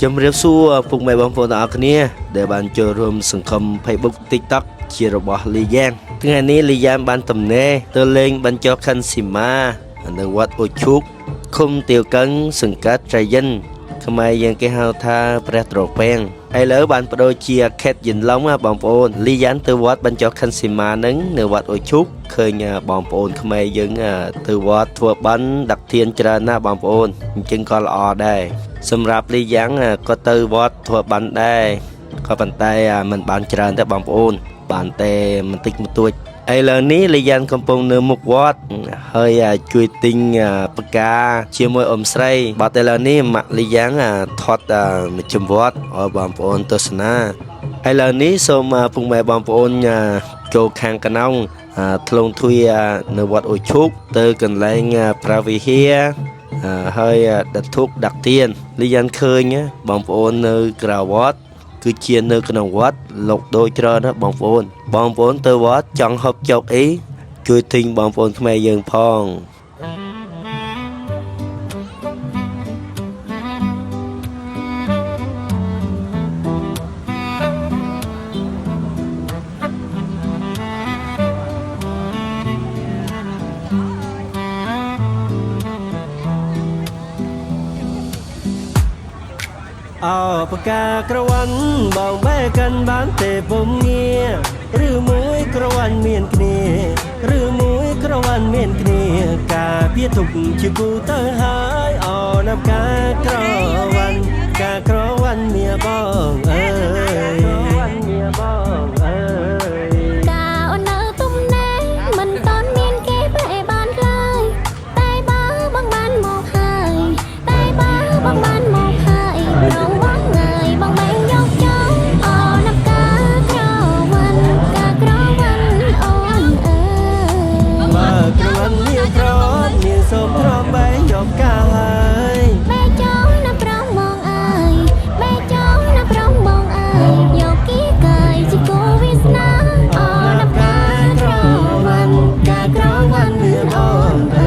ជម្រាបសួរពុកម៉ែបងប្អូនទាំងអស់គ្នាដែលបានចូលរួមសង្គម Facebook TikTok ជារបស់លីយ៉ាងថ្ងៃនេះលីយ៉ាងបានទំនេរទៅលេងបញ្ចុះខិនស៊ីម៉ានៅវត្តអូឈូកឃុំទាវកឹងសង្កាត់ត្រយិនខ្មែរយើងគេហៅថាព្រះត្រពាំងឥឡូវបានបដូរជាខេត្តយិនឡុងបងប្អូនលីយ៉ាងទៅវត្តបញ្ចុះខិនស៊ីម៉ានឹងនៅវត្តអូឈូកឃើញបងប្អូនខ្មែរយើងទៅវត្តធ្វើបន់ដាក់ធានច្រើនណាស់បងប្អូនអញ្ចឹងក៏ល្អដែរសម្រាប់លីយ៉ាងក៏ទៅវត្តធ្វើបន់ដែរក៏ប៉ុន្តែមិនបានច្រើនទេបងប្អូនបានតែបន្តិចបន្តួចឥឡូវនេះលីយ៉ាងកំពុងនៅមុខវត្តហើយជួយទិញផ្កាជាមួយអ៊ំស្រីបាត់ឥឡូវនេះម៉ាក់លីយ៉ាងថតមកចំវត្តឲ្យបងប្អូនទស្សនាឥឡូវនេះសូមពុកម៉ែបងប្អូនចូលខាងកណ្ដោងធ្លងទ្វារនៅវត្តអូឈូកទៅកន្លែងប្រាវិហារហើយដាក់ធូបដាក់ទៀនលីយ៉ាងឃើញបងប្អូននៅក្រៅវត្តគឺជានៅក្នុងវត្តលោកដូចច្រើនណាបងប្អូនទៅវត្តចង់ហូបចុកអីជួយទិញបងប្អូនខ្មែរយើងផងអោបកាក្រវ៉ាន់បងបែកាន់បានទេពុំងារឬមួយក្រវ៉ាន់មានគ្នាឬមួយក្រវ៉ាន់មានគ្នាការពារទុកជាគូទៅហើយអោណាប់ការក្រវ៉ាន់ការក្រវ៉ាន់មាបងអើយការអូននៅទុំណែមិនតន់មានគេបែបានឡើយតែបើបងបានមកហើយតែបើបងបានមកហើយរងបងងើយបងបែងយកចោលអូណាប់ការក្រវ៉ាន់ការក្រវ៉ាន់អូនអើយបើក្រវ៉ាន់មានក្រមានសូមទ្រាំបែងយកកាហើយបែចោលណាប្រងមកអើយបែចោលណាប្រងមកអើយយកគីកាយជាគូវាសនាអូណាប់ការក្រវ៉ាន់ការក្រវ៉ាន់មានអូនអើ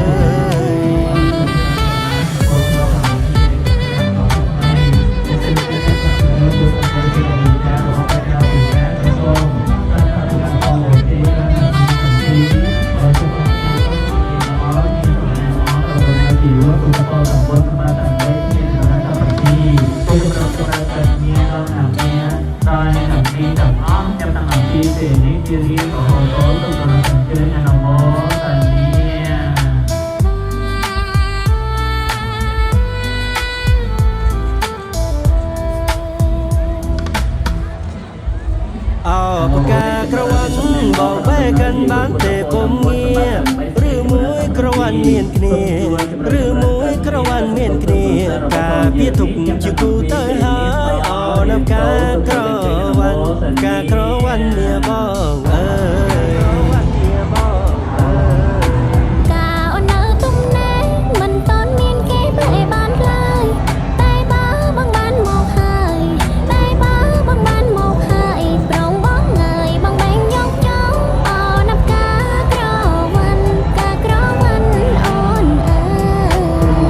អោបកាក្រវ៉ាន់បងបែកាន់បានទេពុំងារឬមួយក្រវ៉ាន់មានគ្នាឬមួយក្រវ៉ាន់មានគ្នាការពារទុកជាគូទៅហើយអោណាប់ការក្រវ៉ាន់ការក្រវ៉ាន់មាបងអើយការអូននៅទុំណែមិនតន់មានគេបែបានឡើយតែបើបងបានមកហើយតែបើបងបានមកហើយប្រងបងងើយបងបែងយកចោលអូណាប់ការក្រវ៉ាន់ការក្រវ៉ាន់អូនអើយ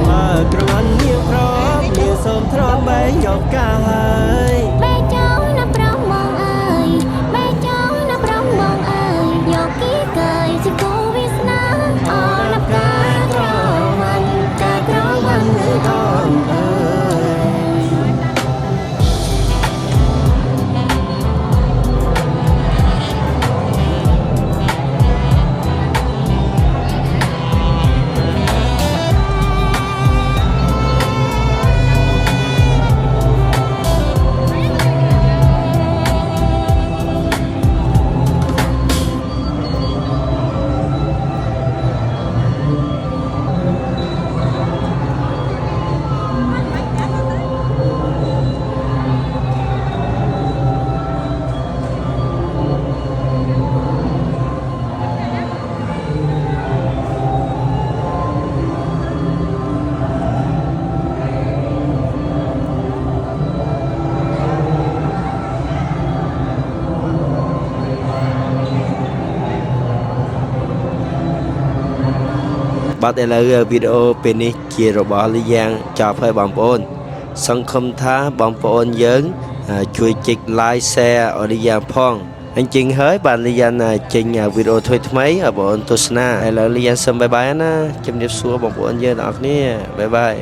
បើក្រវ៉ាន់មានក្រមានសូមទ្រាំបែងយកកាហើយបែចោលណាប្រងមកអើយបែចោលណាប្រងមកអើយយកគីកាយជាគូវាសនាអូណាប់ការក្រវ៉ាន់ការក្រវ៉ាន់មានអូនអើយបាទឥឡូវវីដេអូពេលនេះជារបស់លីយ៉ាងចប់ហើយបងប្អូន សង្ឃឹមថាបងប្អូនយើងជួយចុច like share អរិយាផងអញ្ចឹងហើយបានលីយ៉ានចេញវីដេអូថ្មីៗឲ្យបងប្អូនទស្សនាឥឡូវលីយ៉ានសូមបាយបាយណាជំរាបសួរបងប្អូនយើងទាំងអស់គ្នាបាយបាយ